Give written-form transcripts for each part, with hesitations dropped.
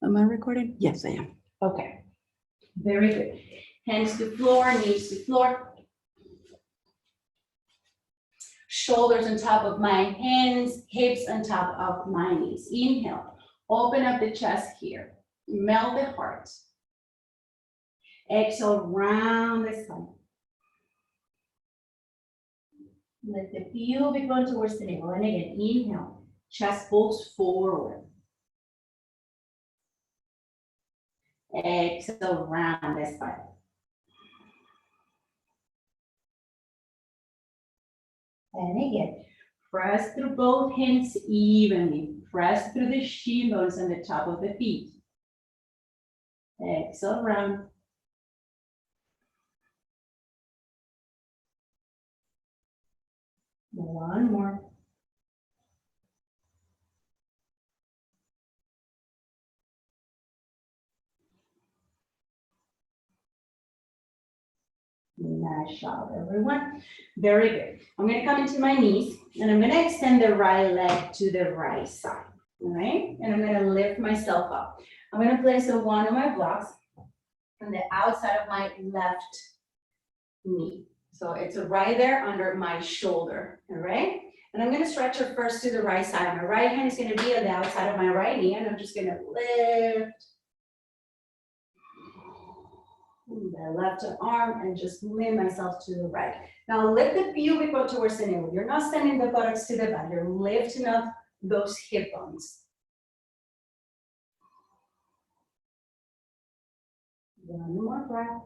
Am I recording? Yes, I am. Okay, very good. Hands to floor, knees to floor. Shoulders on top of my hands, hips on top of my knees. Inhale, open up the chest here. Melt the heart. Exhale, round the spine. Let the pubic bone towards the navel. And again, inhale, chest pulls forward. Exhale, round the spine. And again, press through both hands evenly. Press through the shin bones on the top of the feet. Exhale, round. One more. Nice job, everyone. Very good. I'm going to come into my knees and I'm going to extend the right leg to the right side. All right. And I'm going to lift myself up. I'm going to place one of my blocks on the outside of my left knee. So it's right there under my shoulder. All right. And I'm going to stretch it first to the right side. My right hand is going to be on the outside of my right knee. And I'm just going to lift the left arm and just lean myself to the right. Now lift the pubic bone towards the navel. You're not sending the buttocks to the back. You're lifting up those hip bones. One more breath.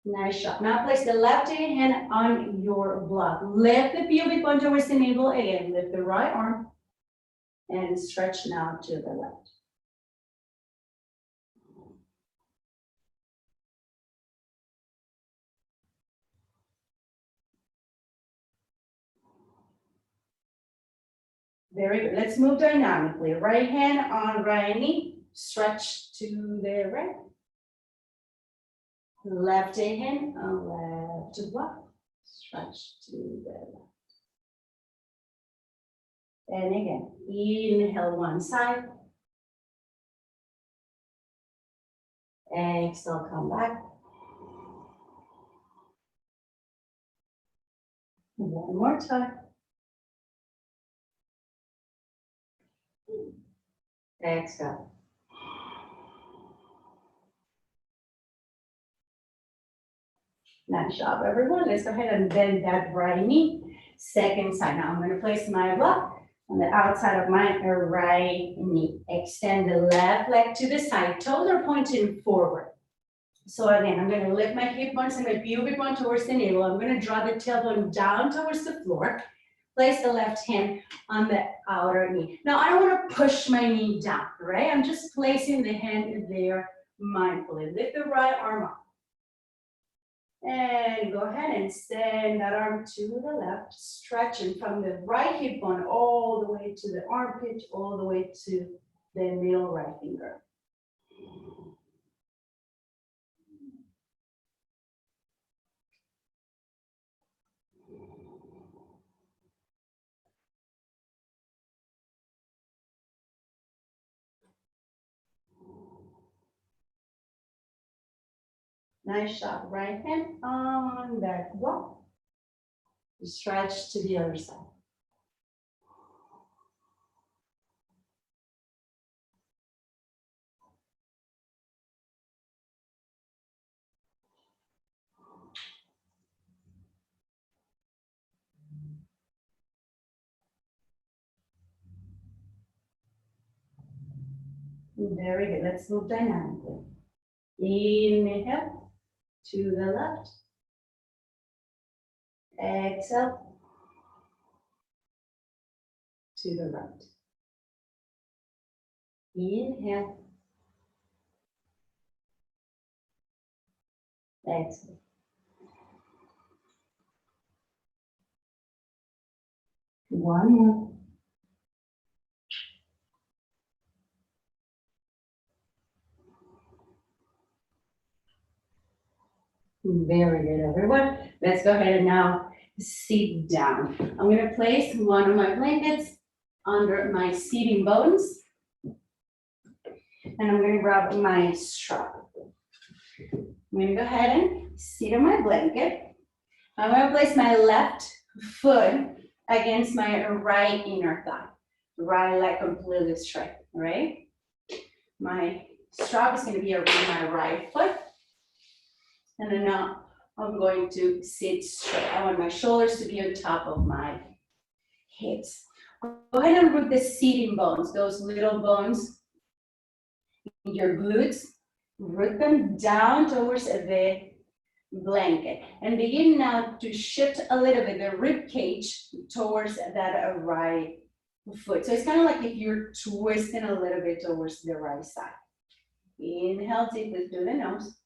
Nice job. Now place the left hand on your block. Lift the pubic bone towards the navel. Again, lift the right arm and stretch now to the left. Very good. Let's move dynamically. Right hand on right knee. Stretch to the right. Left hand on left block. Stretch to the left. And again, inhale one side. Exhale, come back. One more time. Exhale. Nice job, everyone. Let's go ahead and bend that right knee. Second side. Now I'm going to place my block on the outside of my right knee. Extend the left leg to the side. Toes are pointing forward. So again, I'm going to lift my hip bones and my pubic bone towards the navel. I'm going to draw the tailbone down towards the floor. Place the left hand on the outer knee. Now I don't want to push my knee down, right? I'm just placing the hand there mindfully. Lift the right arm up. And go ahead and send that arm to the left, stretching from the right hip bone all the way to the armpit, all the way to the middle right finger. Nice job. Right hand on that block. Stretch to the other side. Very good. Let's move dynamically. Inhale to the left. Exhale to the right. Inhale. Exhale. One more. Very good, everyone. Let's go ahead and now sit down. I'm gonna place one of my blankets under my sitting bones, and I'm gonna grab my strap. I'm gonna go ahead and sit on my blanket. I'm gonna place my left foot against my right inner thigh. Right leg completely straight, all right? My strap is gonna be around my right foot. And then now I'm going to sit straight. I want my shoulders to be on top of my hips. Go ahead and root the sitting bones, those little bones in your glutes. Root them down towards the blanket. And begin now to shift a little bit the rib cage towards that right foot. So it's kind of like if you're twisting a little bit towards the right side. Inhale deeply through the nose.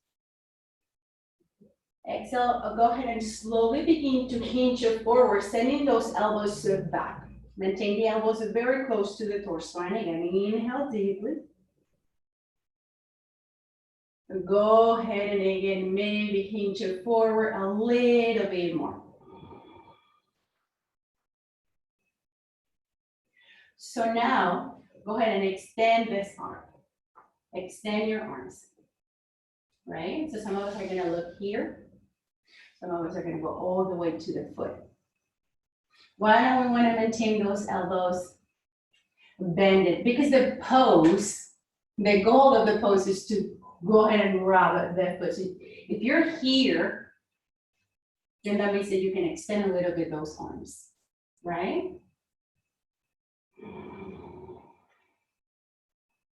Exhale, go ahead and slowly begin to hinge forward, sending those elbows back. Maintain the elbows very close to the torso. And again, inhale deeply. Go ahead and again, maybe hinge forward a little bit more. So now, go ahead and extend this arm. Extend your arms, right? So some of us are gonna look here. Some of us are gonna go all the way to the foot. Why do we wanna maintain those elbows bended? Because the pose, the goal of the pose is to go ahead and rub the foot. So if you're here, then that means that you can extend a little bit those arms, right?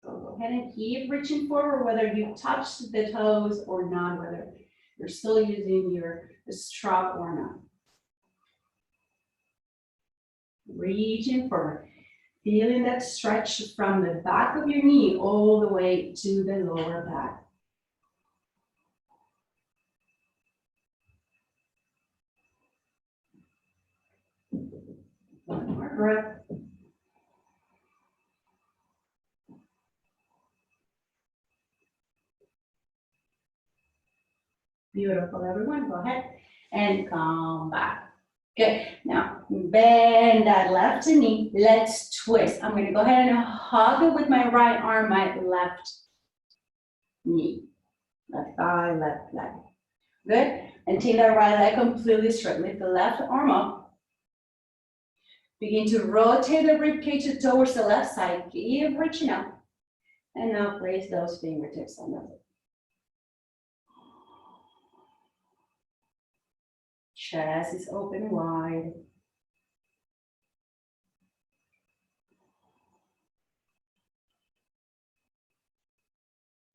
So go ahead and keep reaching forward, whether you touch the toes or not, whether you're still using your strap or not. Reaching forward, feeling that stretch from the back of your knee all the way to the lower back. One more breath. Beautiful, everyone. Go ahead and come back. Good. Now, bend that left knee. Let's twist. I'm going to go ahead and hug it with my right arm, my left knee. Left thigh, left leg. Good. And take that right leg completely straight. Lift the left arm up. Begin to rotate the rib cage towards the left side. Keep reaching up. And now place those fingertips on the floor. Chest is open wide.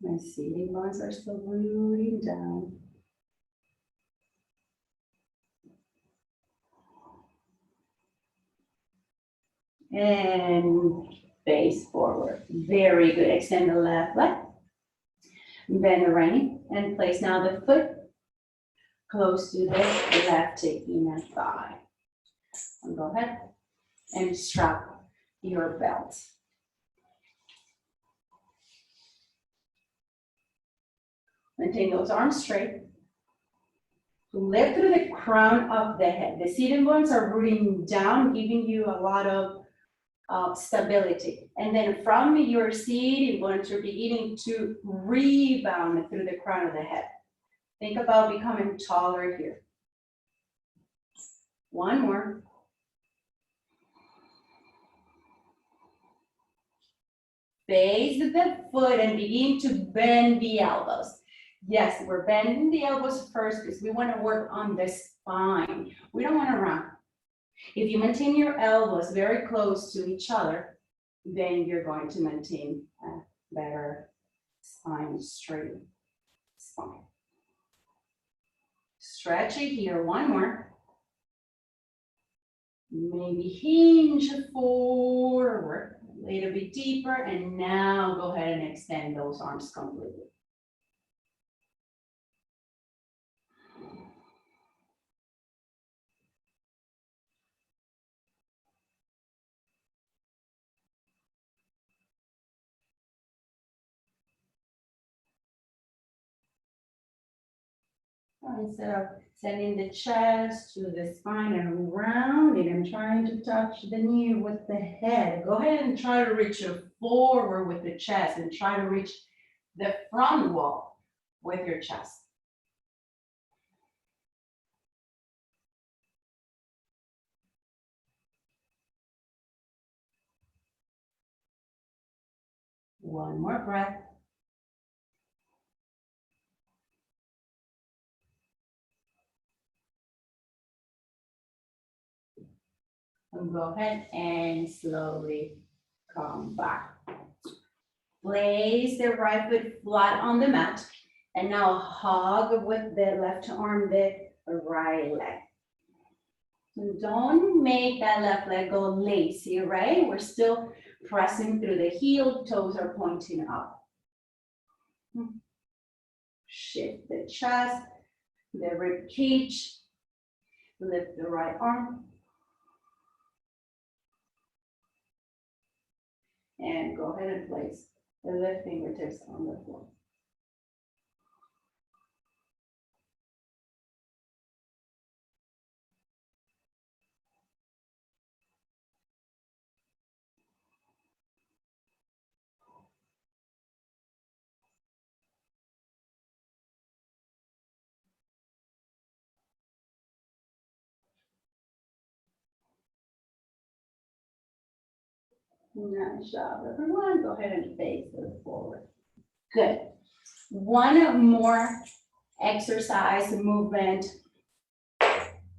My sitting bones are still rooting down. And face forward. Very good. Extend the left leg. Bend the right knee and place now the foot close to the left inner thigh. And go ahead and strap your belt. Maintain those arms straight. Lift through the crown of the head. The sitting bones are rooting down, giving you a lot of stability. And then from your sitting bones, you're beginning to rebound through the crown of the head. Think about becoming taller here. One more. Face the foot and begin to bend the elbows. Yes, we're bending the elbows first because we want to work on the spine. We don't want to run. If you maintain your elbows very close to each other, then you're going to maintain a better spine, straight spine. Stretch it here, one more. Maybe hinge forward, a little bit deeper, and now go ahead and extend those arms completely. Instead of sending the chest to the spine and around it, I'm trying to touch the knee with the head. Go ahead and try to reach it forward with the chest and try to reach the front wall with your chest. One more breath. And go ahead and slowly come back. Place the right foot flat on the mat. And now hug with the left arm the right leg. And don't make that left leg go lazy, right? We're still pressing through the heel, toes are pointing up. Shift the chest, the rib cage, lift the right arm. And go ahead and place the left fingertips on the floor. Nice job, everyone. Go ahead and face it forward. Good. One more exercise movement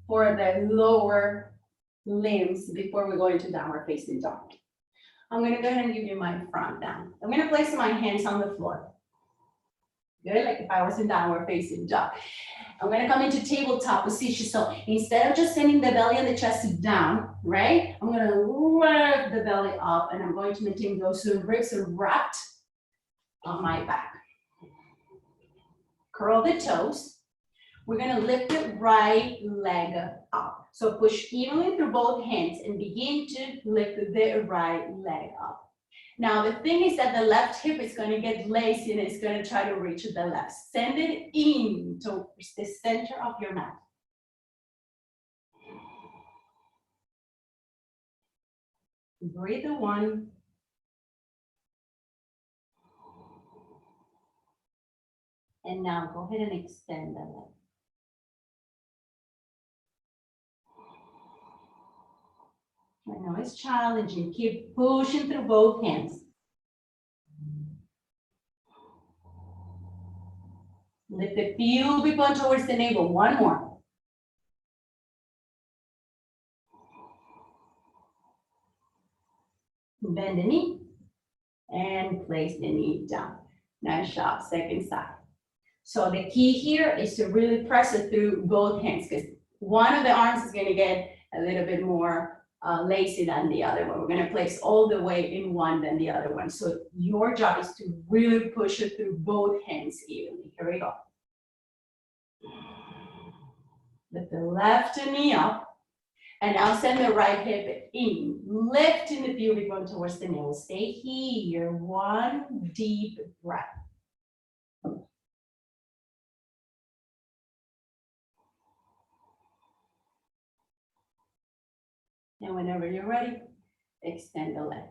for the lower limbs before we go into downward facing dog. I'm gonna go ahead and give you my front down. I'm gonna place my hands on the floor. Good, like if I was in downward facing dog. I'm gonna come into tabletop position. So instead of just sending the belly and the chest down, right? I'm gonna lift the belly up and I'm going to maintain those ribs wrapped on my back. Curl the toes. We're gonna lift the right leg up. So push evenly through both hands and begin to lift the right leg up. Now the thing is that the left hip is gonna get lazy and it's gonna try to reach the left. Send it in towards the center of your mat. Breathe the one. And now go ahead and extend the leg. I know it's challenging. Keep pushing through both hands. Lift the pubic bone towards the navel. One more. Bend the knee and place the knee down. Nice job. Second side. So the key here is to really press it through both hands because one of the arms is going to get a little bit more lazy than the other one. We're going to place all the weight in one than the other one. So your job is to really push it through both hands evenly. Here we go. Lift the left knee up. And now send the right hip in. Lifting the pubic bone towards the navel. Stay here. One deep breath. And whenever you're ready, extend the leg.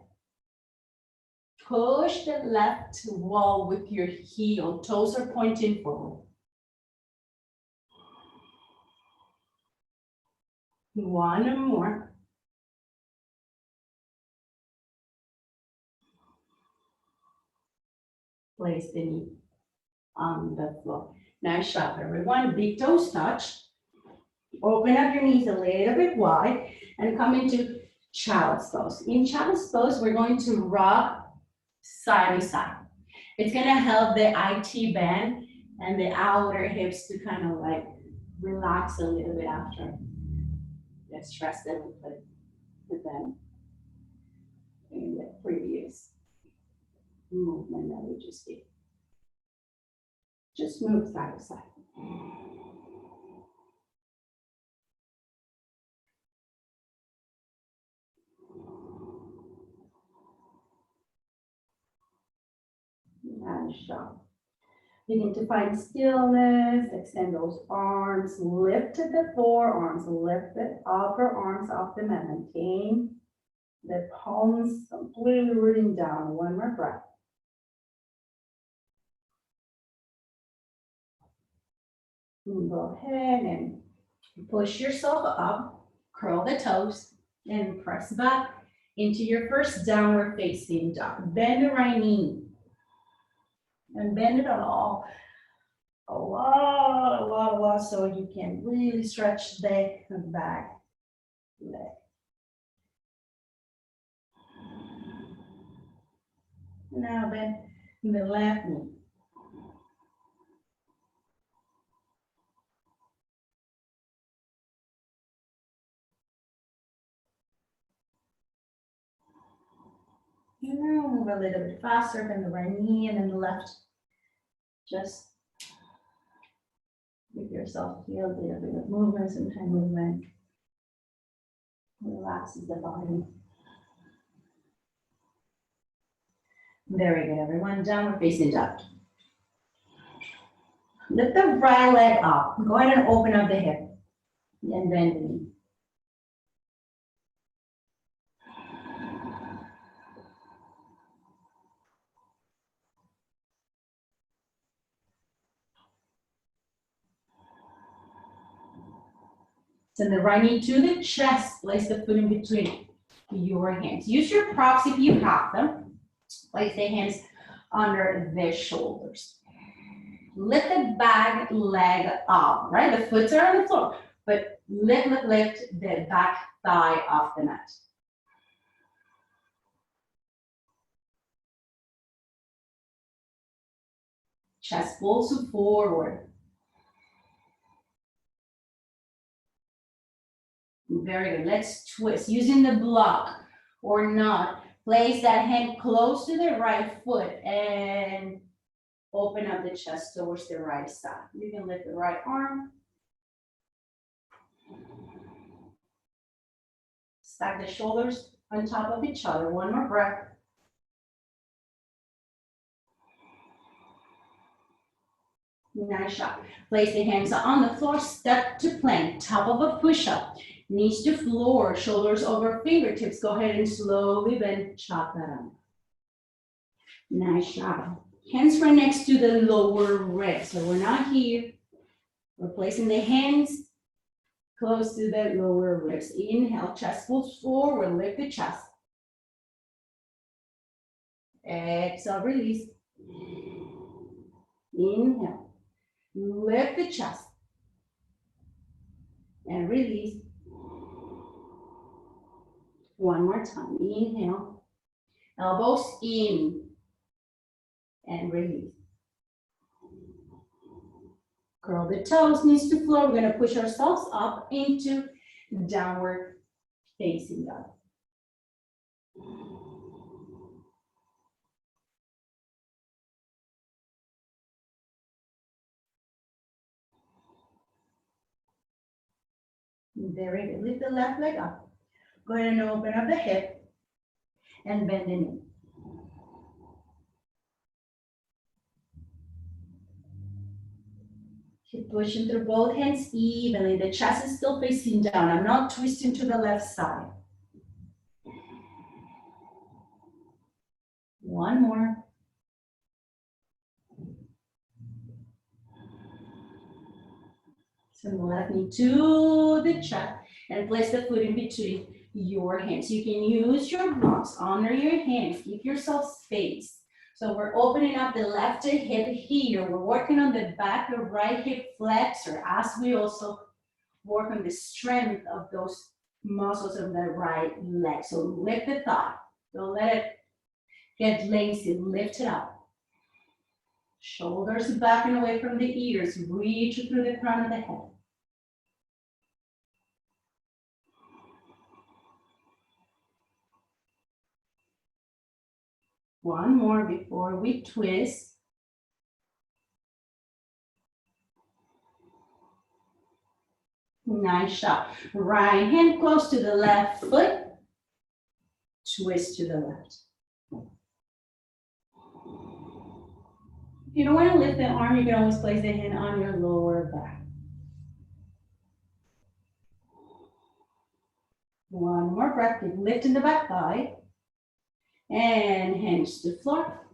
Push the left wall with your heel. Toes are pointing forward. One more. Place the knee on the floor. Nice job, everyone. Big toes touch. Open up your knees a little bit wide and come into child's pose. In child's pose, we're going to rock side to side. It's gonna help the IT band and the outer hips to kind of like relax a little bit after the stress that we put with them in the previous movement that we just did. Just move side to side. Nice job. Begin to find stillness, extend those arms, lift the forearms, lift the upper arms off the mat, maintain the palms completely rooting down. One more breath. And go ahead and push yourself up, curl the toes, and press back into your first downward facing dog. Bend the right knee, and bend it a lot, so you can really stretch the back leg. Now bend the left knee. Now move a little bit faster than the right knee and then the left. Just give yourself feel a little bit of movement, some hand movement. Relaxes the body. Very good, everyone. Downward facing dog. Lift the right leg up. Go ahead and open up the hip and bend the knee. Send the right knee to the chest. Place the foot in between your hands. Use your props if you have them. Place the hands under the shoulders. Lift the back leg up, right? The foot are on the floor, but lift the back thigh off the mat. Chest pulls forward. Very good. Let's twist. Using the block or not, place that hand close to the right foot and open up the chest towards the right side. You can lift the right arm. Stack the shoulders on top of each other. One more breath. Nice shot. Place the hands on the floor, step to plank, top of a push-up. Knees to floor, shoulders over fingertips. Go ahead and slowly bend chaturanga. Nice shot. Hands right next to the lower ribs. So we're not here. We're placing the hands close to the lower ribs. Inhale, chest pulls forward, lift the chest. Exhale, release. Inhale, lift the chest. And release. One more time. Inhale, elbows in, and release. Curl the toes, knees to floor. We're going to push ourselves up into downward facing dog. Very good. Lift the left leg up. Go ahead and open up the hip and bend the knee. Keep pushing through both hands evenly. The chest is still facing down. I'm not twisting to the left side. One more. Send the left knee to the chest and place the foot in between your hands. You can use your blocks, honor your hands, give yourself space. So we're opening up the left hip here. We're working on the back of right hip flexor as we also work on the strength of those muscles of the right leg. So lift the thigh. Don't let it get lazy. Lift it up. Shoulders back and away from the ears. Reach through the crown of the head. One more before we twist. Nice shot. Right hand close to the left foot. Twist to the left. If you don't want to lift the arm, you can always place the hand on your lower back. One more breath, keep lifting the back thigh. And hands to the floor.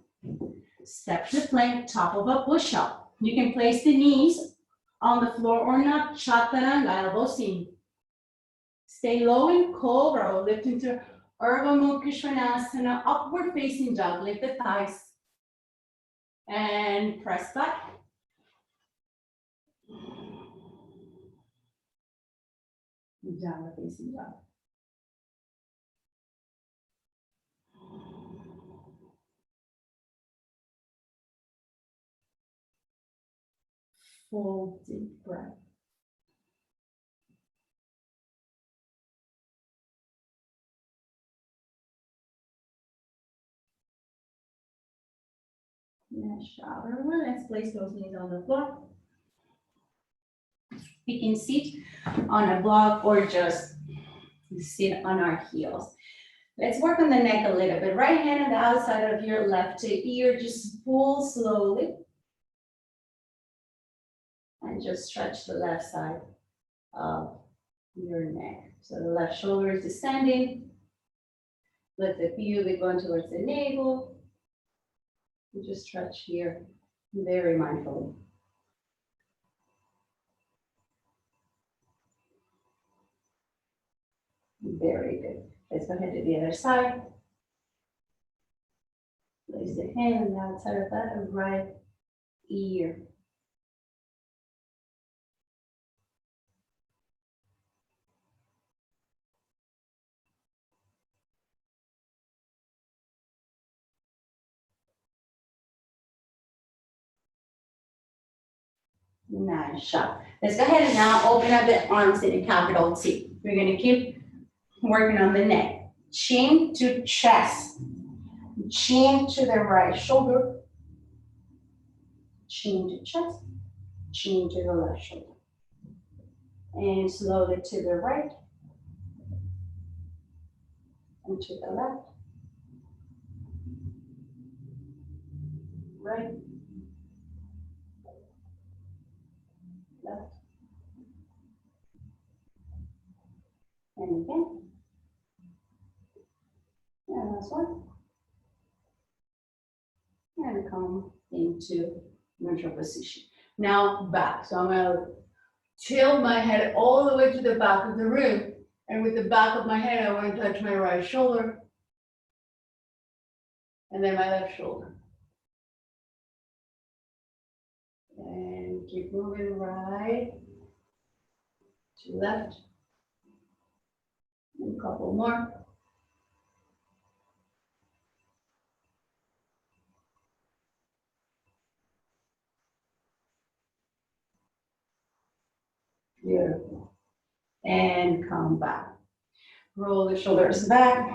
Step to plank, top of a push-up. You can place the knees on the floor or not. Chaturanga, elbows in. Stay low in cobra or lift into Urdhva Mukha Svanasana, upward facing dog. Lift the thighs. And press back. Downward facing dog. Full deep breath. Nice job, everyone. Let's place those knees on the floor. We can sit on a block or just sit on our heels. Let's work on the neck a little bit. Right hand on the outside of your left ear, just pull slowly. And just stretch the left side of your neck. So the left shoulder is descending. Let the pubic bone towards the navel. And just stretch here very mindfully. Very good. Let's go ahead to the other side. Place the hand on the outside of that right ear. Nice job. Let's go ahead and now open up the arms in a capital T. We're going to keep working on the neck. Chin to chest. Chin to the right shoulder. Chin to chest. Chin to the left shoulder. And slowly to the right. And to the left. Right. Left. And again. And last one. And come into neutral position. Now back. So I'm going to tilt my head all the way to the back of the room. And with the back of my head, I want to touch my right shoulder. And then my left shoulder. And keep moving right to left. And a couple more. Beautiful. And come back. Roll the shoulders back.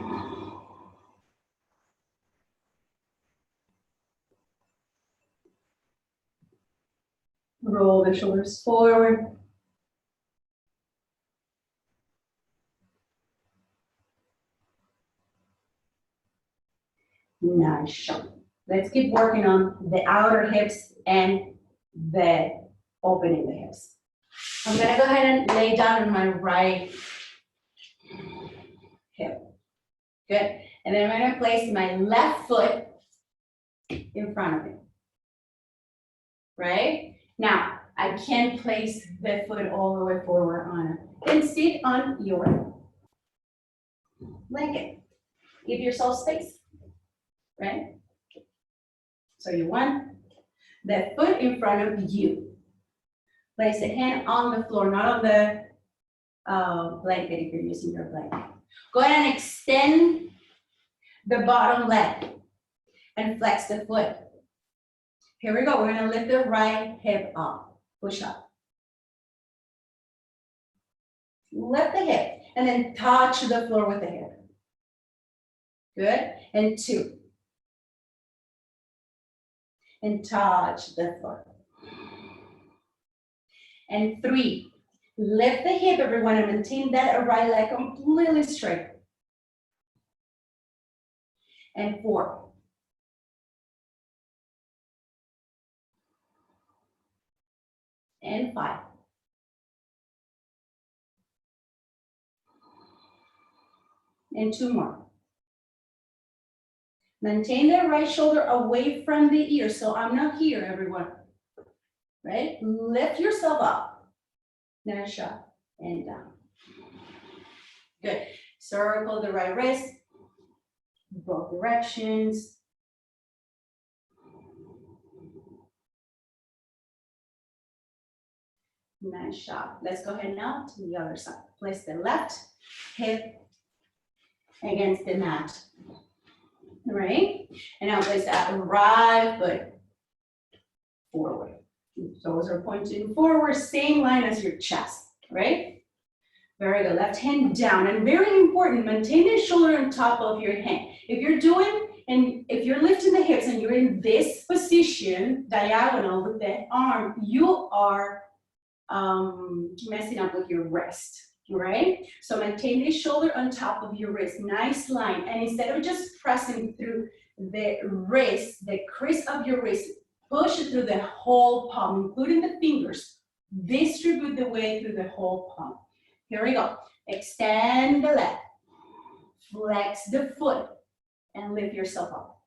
Roll the shoulders forward. Nice job. Let's keep working on the outer hips and the opening the hips. I'm gonna go ahead and lay down on my right hip. Good. And then I'm gonna place my left foot in front of me. Right? Now, I can place the foot all the way forward on it. Then sit on your blanket. Give yourself space. Right? So you want the foot in front of you. Place the hand on the floor, not on the blanket if you're using your blanket. Go ahead and extend the bottom leg and flex the foot. Here we go. We're going to lift the right hip up. Push up. Lift the hip and then touch the floor with the hip. Good. And 2. And touch the floor. And 3. Lift the hip, everyone, and maintain that right leg completely straight. And 4. and 5. And 2 more. Maintain the right shoulder away from the ear. So I'm not here, everyone. Right? Lift yourself up. Nice shot. And down. Good. Circle the right wrist. Both directions. Nice shot. Let's go ahead now to the other side. Place the left hip against the mat. Right? And now place that right foot forward. Toes are pointing forward, same line as your chest, right? Very good. Left hand down. And very important, maintain the shoulder on top of your hand. If you're lifting the hips and you're in this position, diagonal with the arm, you are messing up with your wrist, right? So maintain the shoulder on top of your wrist, nice line. And instead of just pressing through the wrist, the crease of your wrist, push it through the whole palm, including the fingers. Distribute the weight through the whole palm. Here we go. Extend the leg, flex the foot, and lift yourself up.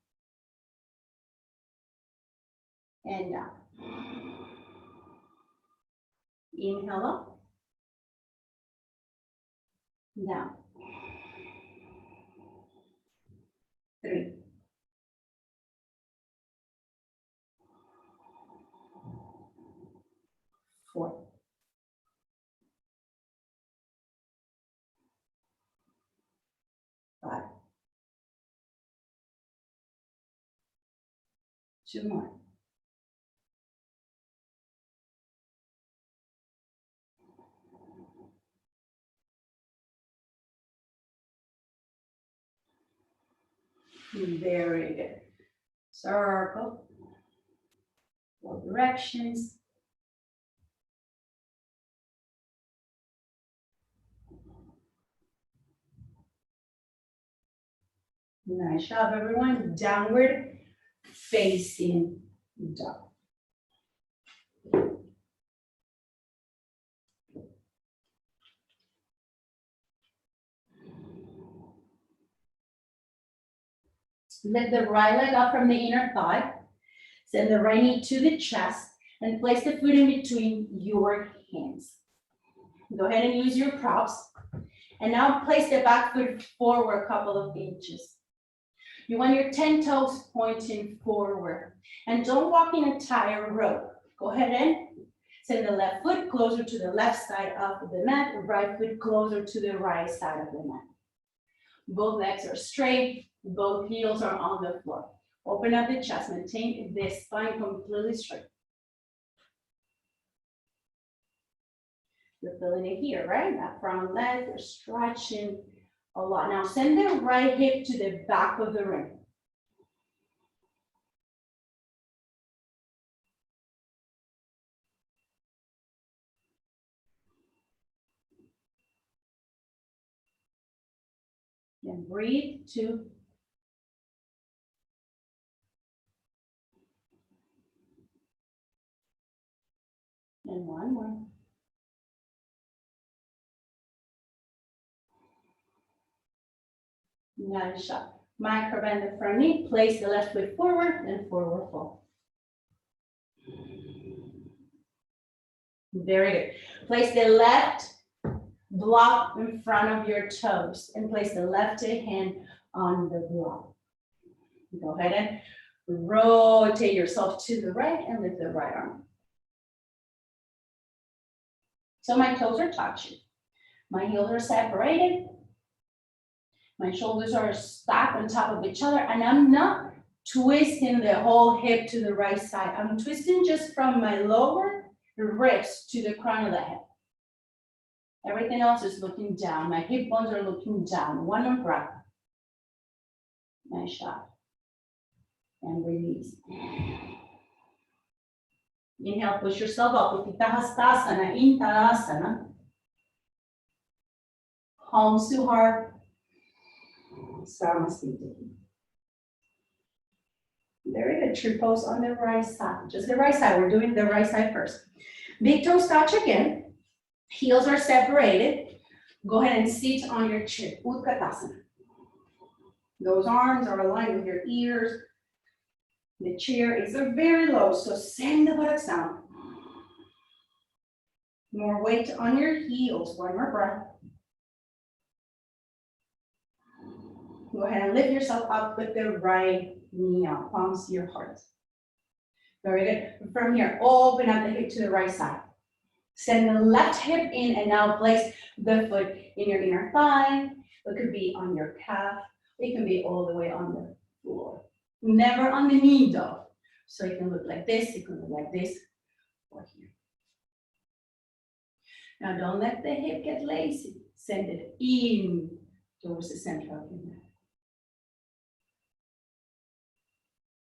And down. Inhale up. Down. 3. 4. 5. 2 more. Very good. Circle. Both directions. Nice job, everyone. Downward facing dog. Lift the right leg up from the inner thigh. Send the right knee to the chest and place the foot in between your hands. Go ahead and use your props. And now place the back foot forward a couple of inches. You want your 10 toes pointing forward. And don't walk in a tightrope. Go ahead and send the left foot closer to the left side of the mat, the right foot closer to the right side of the mat. Both legs are straight, both heels are on the floor. Open up the chest, maintain the spine completely straight. You're feeling it here, right? That front leg, you're stretching a lot. Now send the right hip to the back of the ring. And breathe, 2. And 1 more. Nice shot. Micro bend the front knee, place the left foot forward and forward fold. Very good. Place the left block in front of your toes and place the left hand on the block. Go ahead and rotate yourself to the right and lift the right arm. So my toes are touching. My heels are separated. My shoulders are stacked on top of each other, and I'm not twisting the whole hip to the right side. I'm twisting just from my lower ribs to the crown of the head. Everything else is looking down. My hip bones are looking down. One more breath. Nice shot. And release. Inhale, push yourself up. Utthita Hastasana, in Tadasana. Palms to heart. Samasthiti. Very good. Tree pose on the right side. Just the right side. We're doing the right side first. Big toes touch again. Heels are separated. Go ahead and sit on your chair, Utkatasana. Those arms are aligned with your ears. The chair is very low, so send the buttocks down. More weight on your heels, one more breath. Go ahead and lift yourself up with the right knee up, palms to your heart. Very good. From here, open up the hip to the right side. Send the left hip in and now place the foot in your inner thigh. It could be on your calf. It can be all the way on the floor. Never on the knee though. So it can look like this, it can look like this, or here. Now don't let the hip get lazy. Send it in towards the center of your mat.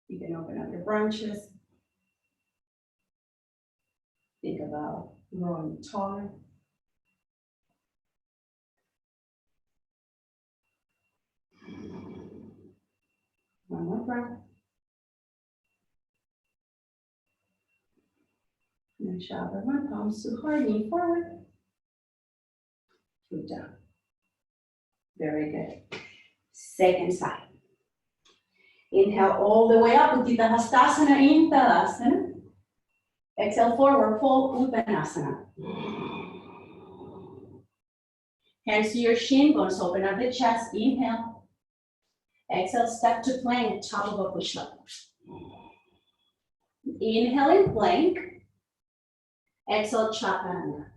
You can open up your branches. Think about growing taller. One more breath. And shoulder my palms to heart, knee forward. Foot down. Very good. Second side. Inhale all the way up, Uttita Hastasana in Tadasana. Exhale forward, fold Uttanasana. Hands to your shin bones, open up the chest, inhale. Exhale, step to plank, top of a push-up. Inhale in plank. Exhale, Chaturanga.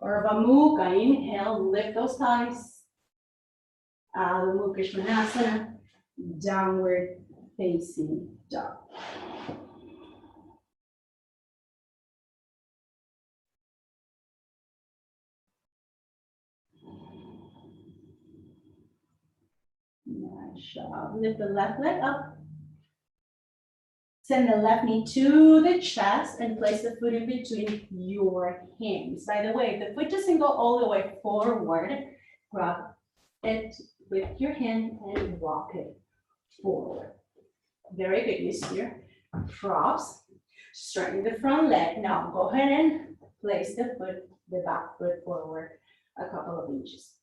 Urdhva Mukha, inhale, lift those thighs. Adho Mukha Svanasana, downward facing dog. Nice job. Lift the left leg up. Send the left knee to the chest and place the foot in between your hands. By the way, if the foot doesn't go all the way forward, grab it with your hand and walk it forward. Very good, you see your props. Straighten the front leg. Now go ahead and place the foot, the back foot forward a couple of inches.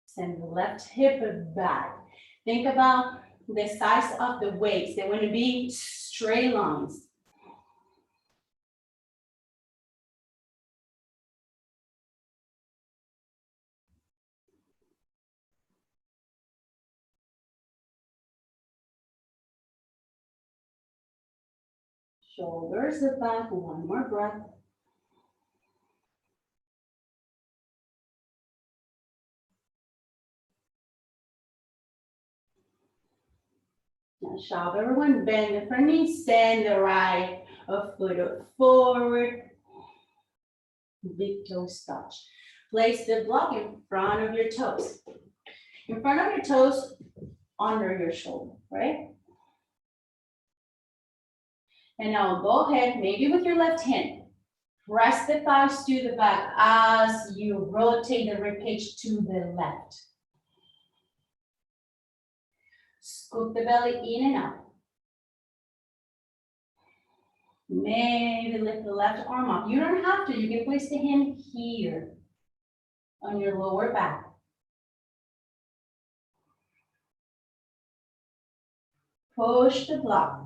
Send the left hip back. Think about the size of the waist. They want to be straight lines. Shoulders back, one more breath. Now shove everyone, bend the front knee, send the right foot forward. Big toes touch. Place the block in front of your toes. In front of your toes, under your shoulder, right? And now go ahead, maybe with your left hand, press the thighs to the back as you rotate the ribcage to the left. Scoop the belly in and out. Maybe lift the left arm up. You don't have to, you can place the hand here on your lower back. Push the block.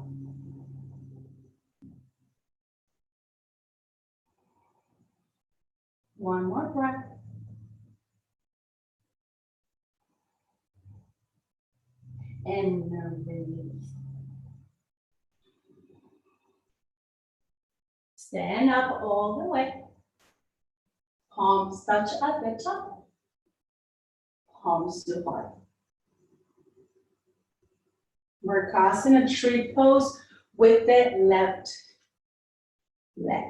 One more breath. And release. Stand up all the way. Palms touch at the top. Palms to heart. Murkhasana, tree pose with the left leg.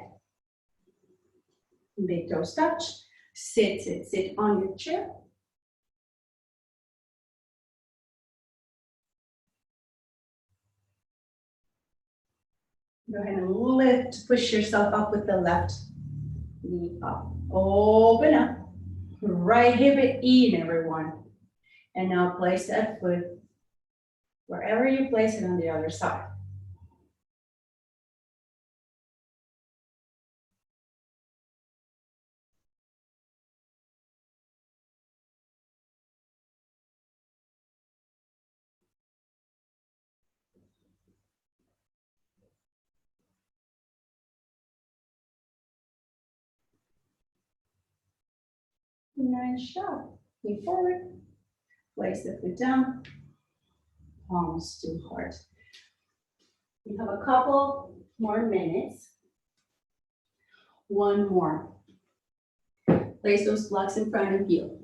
Big toes touch. Sit, sit, sit on your chair. Go ahead and lift, push yourself up with the left knee up. Open up. Right hip in, everyone. And now place that foot wherever you place it on the other side. Nice job. Lean forward. Place the foot down. Palms to heart. We have a couple more minutes. One more. Place those blocks in front of you.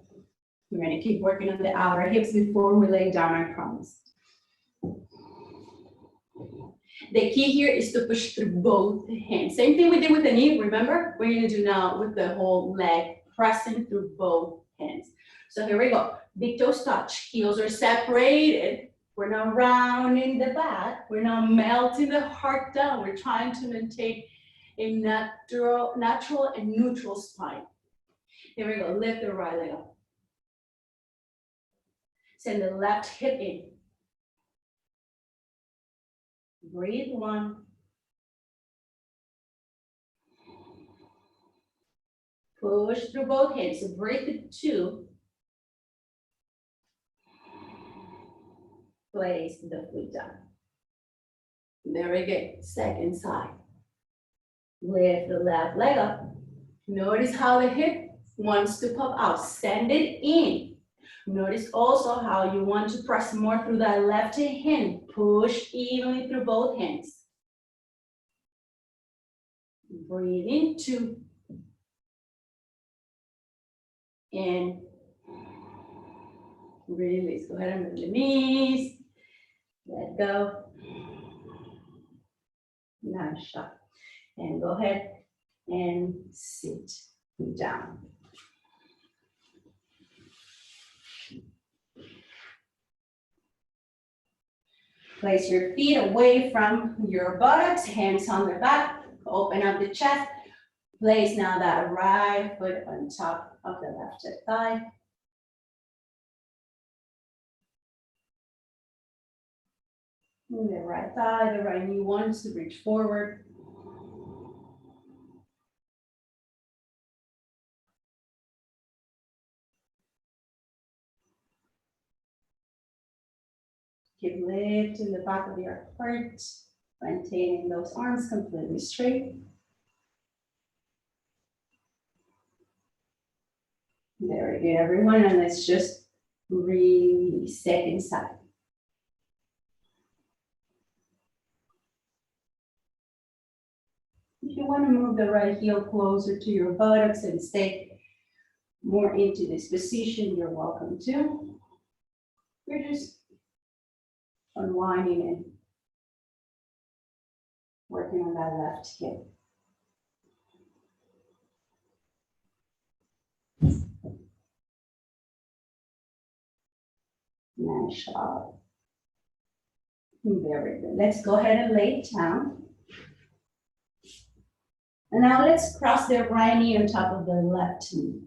We're going to keep working on the outer hips before we lay down, I promise. The key here is to push through both hands. Same thing we did with the knee, remember? We're going to do now with the whole leg, pressing through both hands. So here we go. Big toes touch, heels are separated. We're not rounding the back. We're not melting the heart down. We're trying to maintain a natural and neutral spine. Here we go, lift the right leg up. Send the left hip in. Breathe, one. Push through both hands, so breathe it, two. Place the foot down. Very good, second side. Lift the left leg up. Notice how the hip wants to pop out, send it in. Notice also how you want to press more through that left hand. Push evenly through both hands. Breathe in, two. And release. Go ahead and move the knees. Let go. Nice shot. And go ahead and sit down. Place your feet away from your buttocks, hands on the back, open up the chest. Place now that right foot on top of the left thigh. And the right thigh, the right knee wants to reach forward. Keep lifting the back of your heart, maintaining those arms completely straight. Very good, everyone, and let's just release, second side. If you want to move the right heel closer to your buttocks and stay more into this position, you're welcome to. You're just unwinding and working on that left hip. Nice job. Very good. Let's go ahead and lay it down. And now let's cross the right knee on top of the left knee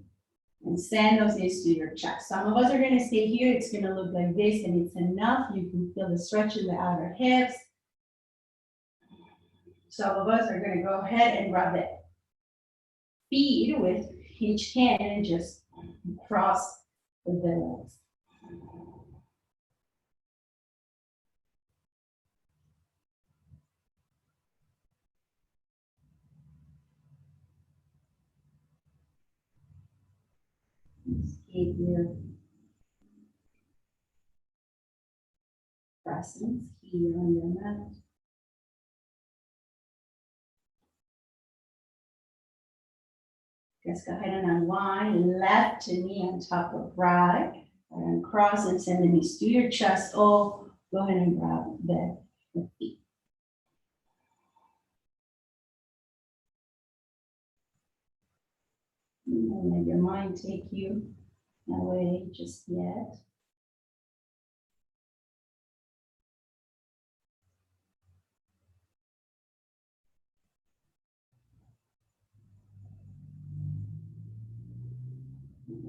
and send those knees to your chest. Some of us are going to stay here. It's going to look like this, and it's enough. You can feel the stretch in the outer hips. Some of us are going to go ahead and grab the feet with each hand and just cross the legs. Keep your presence here on your mat. Just go ahead and unwind, left knee on top of right, and cross and send the knees to your chest. Oh, go ahead and grab the feet. Don't let your mind take you away just yet.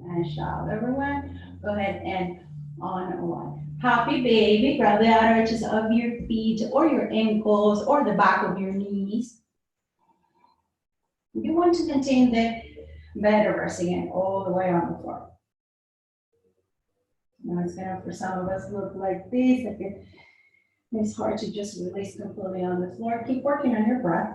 Nice job, everyone. Go ahead and on one. Happy baby, grab the outer edges of your feet or your ankles or the back of your knees. You want to maintain the bed rest again all the way on the floor. Now it's gonna, for some of us, look like this. It's hard to just release completely on the floor. Keep working on your breath.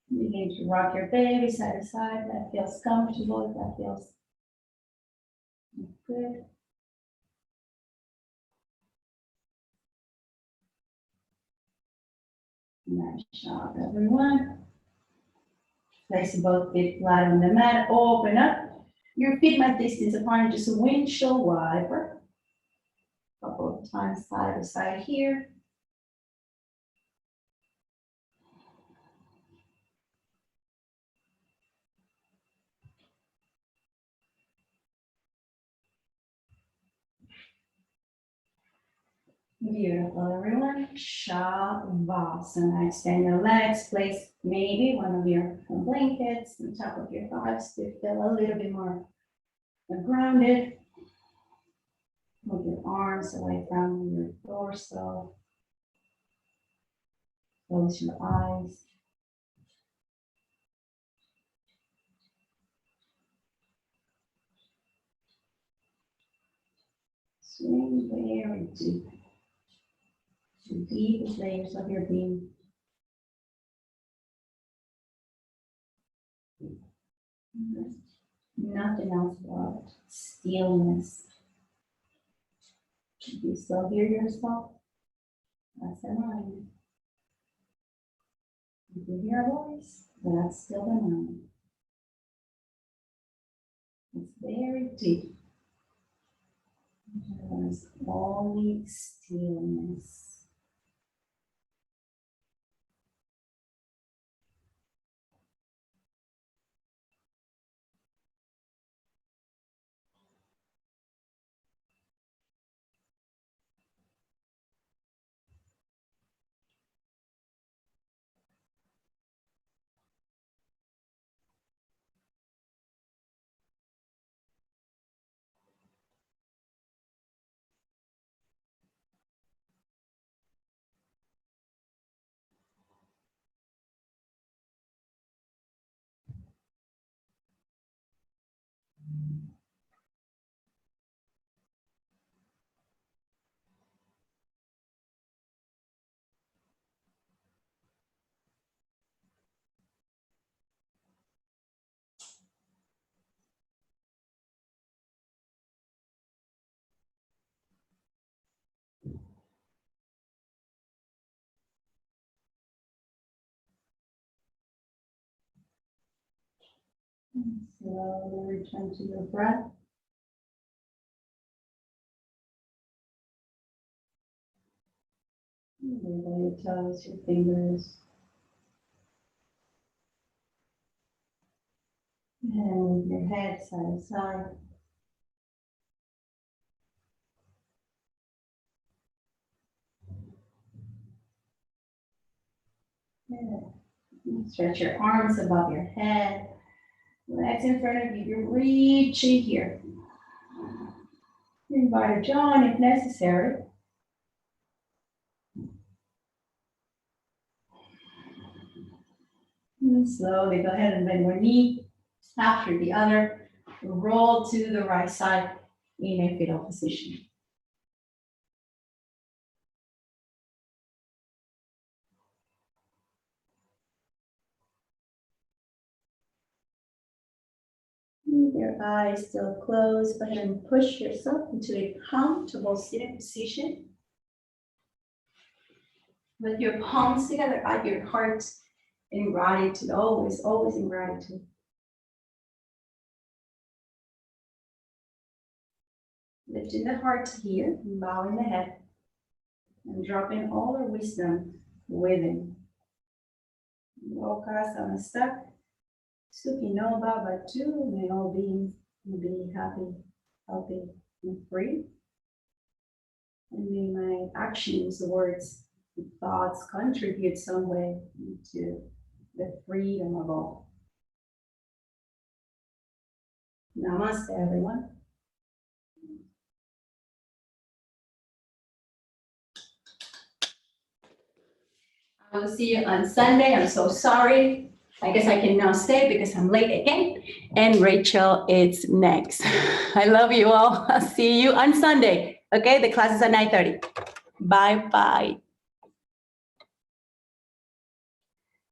Begin to rock your baby side to side. That feels comfortable. That feels good. Nice job, everyone. Place both feet flat on the mat. Open up. Your feet might distance apart, just a windshield wiper. A couple of times side to side here. Beautiful, everyone. Shavasana. Extend your legs. Place maybe one of your blankets on top of your thighs to feel a little bit more grounded. Move your arms away from your torso. Close your eyes. Swing very deep to the deepest layers of your being. Nothing else but stillness. If you still hear yourself, that's a mind. If you hear a voice, that's still the mind. It's very deep. There's only stillness. Slowly return to your breath. Wiggle your toes, your fingers. And move your head side to side. Good. Stretch your arms above your head. Legs in front of you. You're reaching here. Invite a yawn if necessary. And slowly go ahead and bend one knee after the other. Roll to the right side in a fetal position. With your eyes still closed, go ahead and push yourself into a comfortable sitting position. With your palms together at your heart in gratitude, always, always in gratitude. Lifting the heart here, bowing the head, and dropping all our wisdom within. Loka Samasta, Sukhi no Bhavatu, may all beings be happy, healthy, and free. And may my actions, words, and thoughts contribute some way to the freedom of all. Namaste, everyone. I will see you on Sunday. I'm so sorry. I guess I can now stay because I'm late again. And Rachel is next. I love you all. I'll see you on Sunday. Okay, the class is at 9:30. Bye-bye.